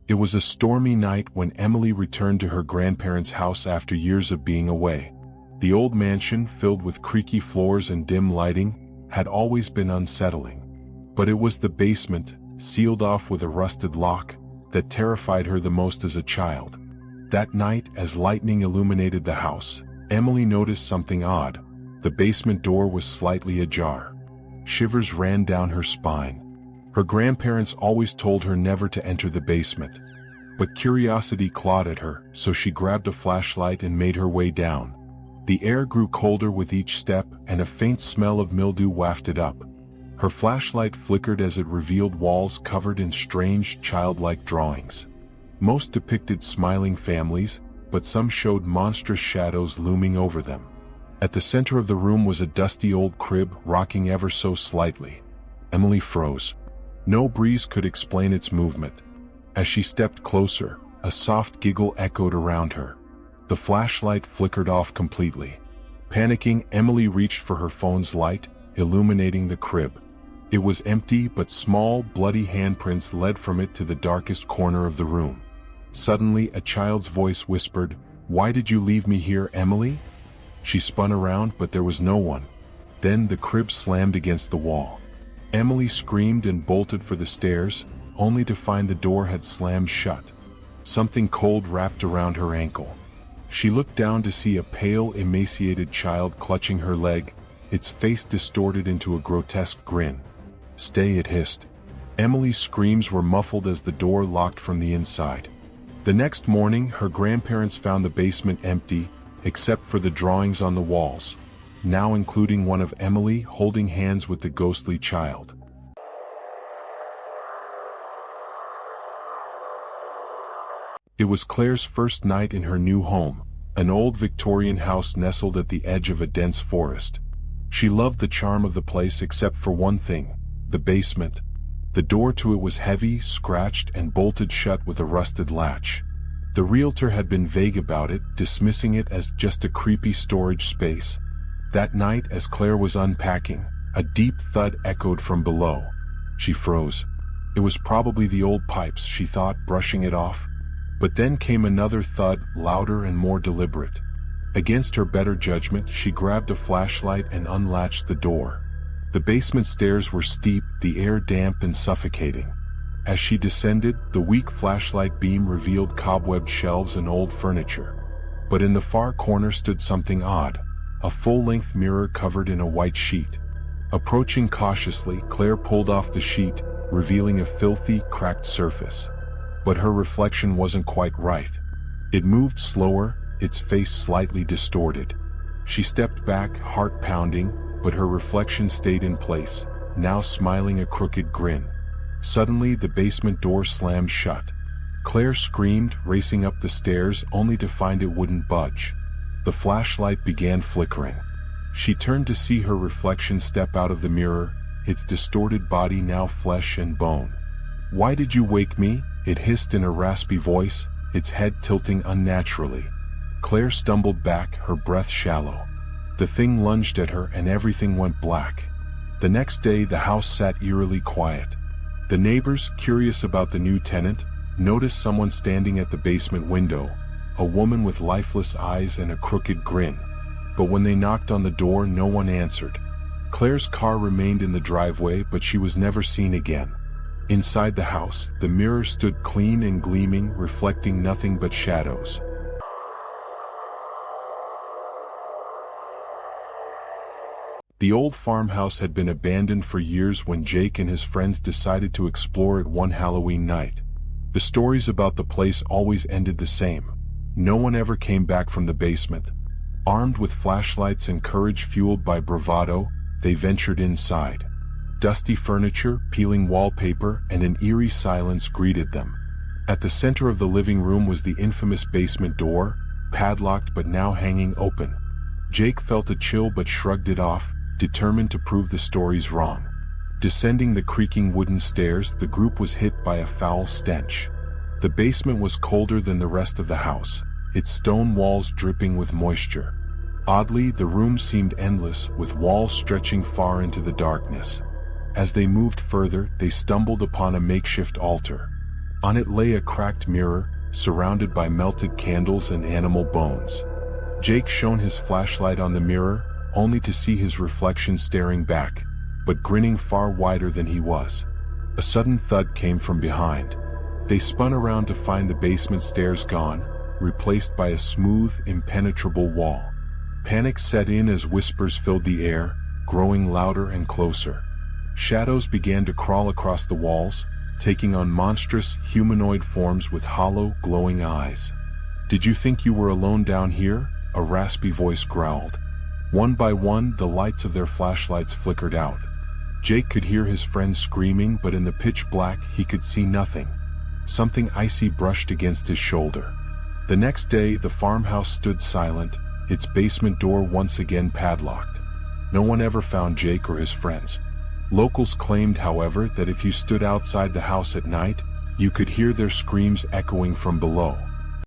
It was a stormy night when Emily returned to her grandparents' house after years of being away. The old mansion, filled with creaky floors and dim lighting, had always been unsettling. But it was the basement, sealed off with a rusted lock, that terrified her the most as a child. That night, as lightning illuminated the house, Emily noticed something odd. The basement door was slightly ajar. Shivers ran down her spine. Her grandparents always told her never to enter the basement. But curiosity clawed at her, so she grabbed a flashlight and made her way down. The air grew colder with each step, and a faint smell of mildew wafted up. Her flashlight flickered as it revealed walls covered in strange, childlike drawings. Most depicted smiling families, but some showed monstrous shadows looming over them. At the center of the room was a dusty old crib, rocking ever so slightly. Emily froze. No breeze could explain its movement. As she stepped closer, a soft giggle echoed around her. The flashlight flickered off completely. Panicking, Emily reached for her phone's light, illuminating the crib. It was empty, but small, bloody handprints led from it to the darkest corner of the room. Suddenly, a child's voice whispered, "Why did you leave me here, Emily?" She spun around, but there was no one. Then the crib slammed against the wall. Emily screamed and bolted for the stairs, only to find the door had slammed shut. Something cold wrapped around her ankle. She looked down to see a pale, emaciated child clutching her leg, its face distorted into a grotesque grin. "Stay," it hissed. Emily's screams were muffled as the door locked from the inside. The next morning, her grandparents found the basement empty, except for the drawings on the walls, now including one of Emily holding hands with the ghostly child. It was Claire's first night in her new home, an old Victorian house nestled at the edge of a dense forest. She loved the charm of the place except for one thing: the basement. The door to it was heavy, scratched, and bolted shut with a rusted latch. The realtor had been vague about it, dismissing it as just a creepy storage space. That night, as Claire was unpacking, a deep thud echoed from below. She froze. It was probably the old pipes, she thought, brushing it off. But then came another thud, louder and more deliberate. Against her better judgment, she grabbed a flashlight and unlatched the door. The basement stairs were steep, the air damp and suffocating. As she descended, the weak flashlight beam revealed cobwebbed shelves and old furniture. But in the far corner stood something odd, a full-length mirror covered in a white sheet. Approaching cautiously, Claire pulled off the sheet, revealing a filthy, cracked surface. But her reflection wasn't quite right. It moved slower, its face slightly distorted. She stepped back, heart pounding, but her reflection stayed in place, now smiling a crooked grin. Suddenly, the basement door slammed shut. Claire screamed, racing up the stairs, only to find it wouldn't budge. The flashlight began flickering. She turned to see her reflection step out of the mirror, its distorted body now flesh and bone. "Why did you wake me?" it hissed in a raspy voice, its head tilting unnaturally. Claire stumbled back, her breath shallow. The thing lunged at her and everything went black. The next day, the house sat eerily quiet. The neighbors, curious about the new tenant, noticed someone standing at the basement window, a woman with lifeless eyes and a crooked grin. But when they knocked on the door, no one answered. Claire's car remained in the driveway, but she was never seen again. Inside the house, the mirror stood clean and gleaming, reflecting nothing but shadows. The old farmhouse had been abandoned for years when Jake and his friends decided to explore it one Halloween night. The stories about the place always ended the same. No one ever came back from the basement. Armed with flashlights and courage fueled by bravado, they ventured inside. Dusty furniture, peeling wallpaper, and an eerie silence greeted them. At the center of the living room was the infamous basement door, padlocked but now hanging open. Jake felt a chill but shrugged it off, determined to prove the stories wrong. Descending the creaking wooden stairs, the group was hit by a foul stench. The basement was colder than the rest of the house, its stone walls dripping with moisture. Oddly, the room seemed endless, with walls stretching far into the darkness. As they moved further, they stumbled upon a makeshift altar. On it lay a cracked mirror, surrounded by melted candles and animal bones. Jake shone his flashlight on the mirror, only to see his reflection staring back, but grinning far wider than he was. A sudden thud came from behind. They spun around to find the basement stairs gone, replaced by a smooth, impenetrable wall. Panic set in as whispers filled the air, growing louder and closer. Shadows began to crawl across the walls, taking on monstrous, humanoid forms with hollow, glowing eyes. "Did you think you were alone down here?" a raspy voice growled. One by one, the lights of their flashlights flickered out. Jake could hear his friends screaming, but in the pitch black, he could see nothing. Something icy brushed against his shoulder. The next day, the farmhouse stood silent, its basement door once again padlocked. No one ever found Jake or his friends. Locals claimed, however, that if you stood outside the house at night, you could hear their screams echoing from below.